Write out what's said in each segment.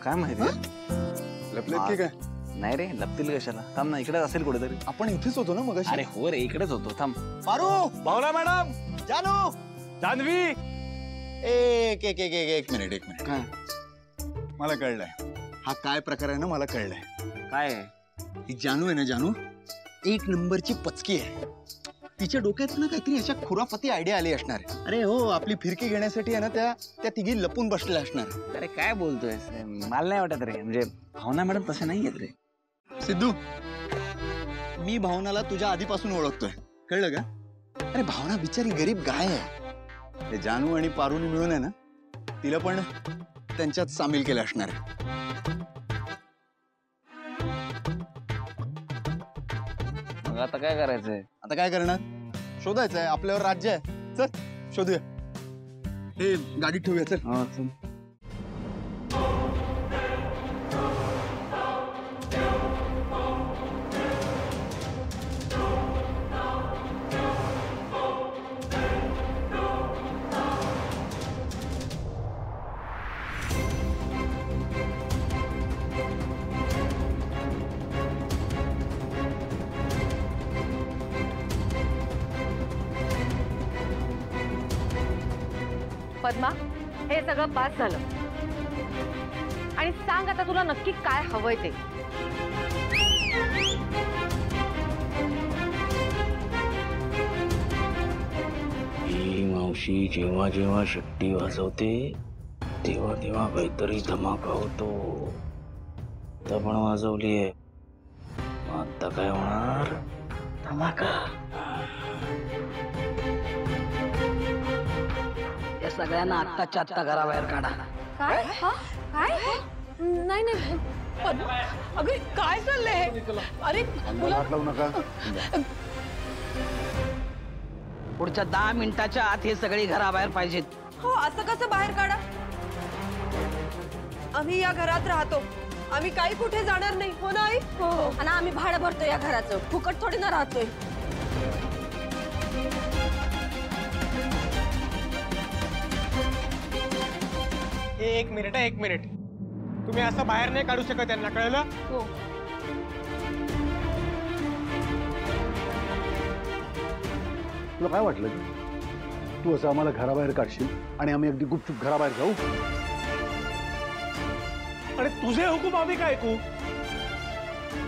काय माहिती लपलेत की काय? नाही रे, लपतील कशाला? थांब ना, इकडेच असेल कुठेतरी. आपण इथेच होतो ना मग. अरे हो रे, इकडेच होतो. थांब. पारू, भावना मॅडम, जानू, जान्हवी. एक मिनिट. काय मला कळलंय हा काय प्रकार आहे ना. मला कळलंय. काय ही जानू आहे ना, जानू एक नंबरची पचकी आहे. तिच्या डोक्यात ना काहीतरी अशा खुराफाती आयडिया आली असणार. अरे हो, आपली फिरकी घेण्यासाठी आहे ना त्या तिघी लपून बसलेल्या असणार. अरे काय बोलतोय? मला नाही वाटत रे. म्हणजे भावना मॅडम तसे नाही येत रे. सिद्धू, मी भावनाला तुझ्या आधीपासून ओळखतोय, कळलं का? अरे भावना बिचारी गरीब गाय आहे. ते जानू आणि पारूनी मिळून आहे ना तिला पण त्यांच्यात सामील केलं असणार. मग आता काय करायचंय? आता काय करणार? शोधायचंय. आपल्यावर राज्य आहे. चल शोधूया. हे गाडीत ठेवूया. चल. हो, चल. पद्मा, हे सगळं पास झालं आणि सांग आता तुला नक्की काय हवंय ते. ही मावशी जेव्हा जेव्हा शिट्टी वाजवते तेव्हा तेव्हा काहीतरी धमाका होतो. आता पण वाजवलीये, आता काय होणार? धमाका. या सगळ्यांना आत्ताच्या आत्ता घराबाहेर काढा. काय? काय? नाही नाही अगं काय चाललंय? अरे पुढच्या 10 मिनिटाच्या आत हे सगळे घराबाहेर पाहिजेत. हो, असं कसं बाहेर काढा? आम्ही या घरात राहतो. आम्ही काही कुठे जाणार नाही. हो ना आई? हो. आणि आम्ही भाडं भरतो या घराचं. फुकट थोडी ना राहतोय. एक मिनिट. तुम्ही असं बाहेर नाही काढू शकत त्यांना, कळलं? हो. तुला काय वाटलं तू असं आम्हाला घराबाहेर काढशील आणि आम्ही अगदी गुपचूप घराबाहेर जाऊ? आणि तुझे हुकूम आम्ही काय ऐकू?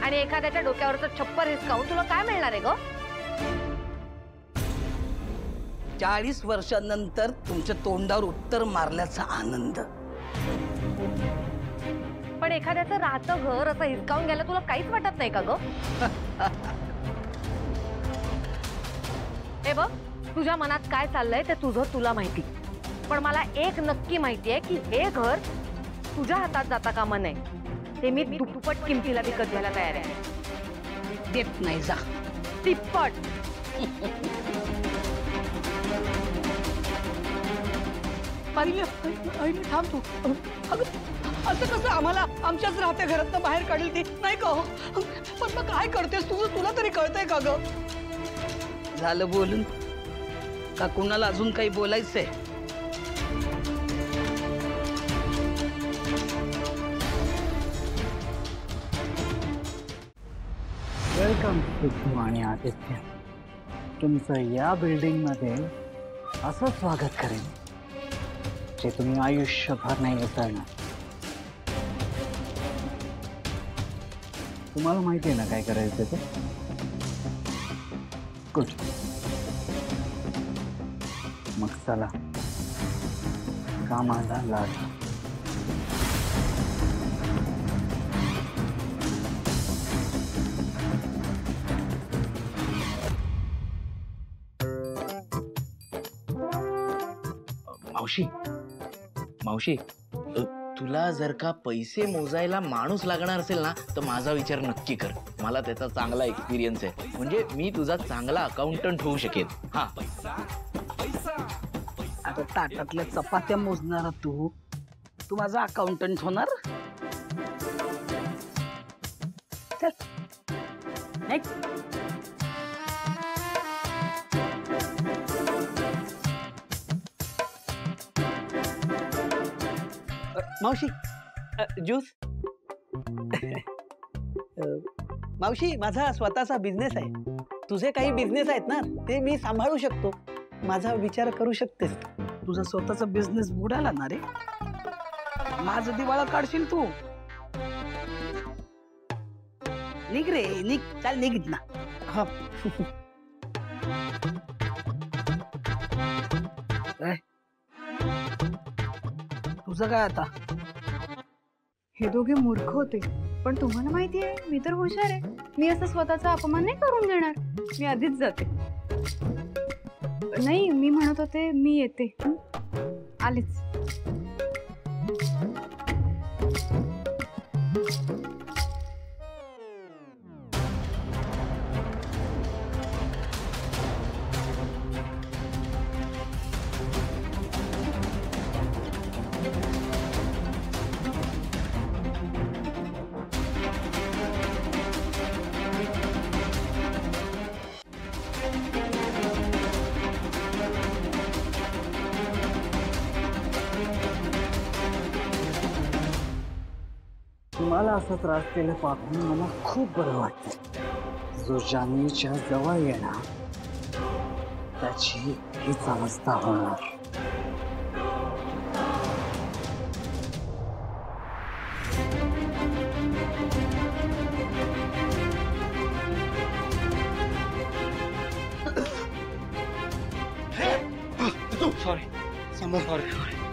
आणि एखाद्याच्या डोक्यावरचं छप्पर हिसकावून तुला काय मिळणार आहे ग? 40 वर्षांनंतर तुमच्या तोंडावर उत्तर मारल्याचा आनंद. पण एखाद्याचं राहतं घर असं हिसकावून घ्यायला तुला काहीच वाटत नाही का ग? हे बघ, तुझ्या मनात काय चाललंय ते तुला माहिती. पण मला एक नक्की माहिती आहे की हे घर तुझ्या हातात जाता कामा नये. ते मी दुप्पट किमतीला विकत घ्यायला तयार आहे. देत नाही जा. तिप्पट. थांब तू. अगं असं कसं आम्हाला आमच्याच राहत्या घरातनं बाहेर काढेल ती? नाही का? पण मग काय करतेस तुला तरी कळतंय का ग? झालं बोलून का कुणाला अजून काही बोलायचंय? वेलकम सिद्धू आणि आदित्य. तुमचं या बिल्डिंगमध्ये असं स्वागत करेन जे तुम्ही आयुष्यभर नाही विसरणार. तुम्हाला माहिती आहे ना काय करायचं ते? गुड. मग चला कामाला लागा. मावशी, तुला जर का पैसे मोजायला माणूस लागणार असेल ना तर माझा विचार नक्की कर. मला त्याचा चांगला एक्सपिरियन्स आहे. म्हणजे मी तुझा चांगला अकाउंटंट होऊ शकेन. हा, आता ताटातल्या चपात्या मोजणारा तू माझा अकाउंटंट होणार? चल. मावशी ज्यूस मावशी माझा स्वतःचा बिझनेस आहे. तुझे काही बिझनेस आहेत ना ते मी सांभाळू शकतो. माझा विचार करू शकतेस. तुझा स्वतःचा बिझनेस बुडाला ना रे, माझं दिवाळा काढशील तू. निघ रे निघ, चाल निघ ना. हा काय तुझं काय आता? हे दोघे मूर्ख होते, पण तुम्हाला माहिती आहे मी तर हुशार आहे. मी असं स्वतःचा अपमान नाही करून देणार. मी आधीच जाते. नाही मी म्हणत होते मी येते. आलेच. तुम्हाला असा त्रास केला पाहून मला खूप बरं वाटतं. जो जान्हवीच्या जवळ येणार त्याची हीच अवस्था होणार. सॉरी समोर सॉरी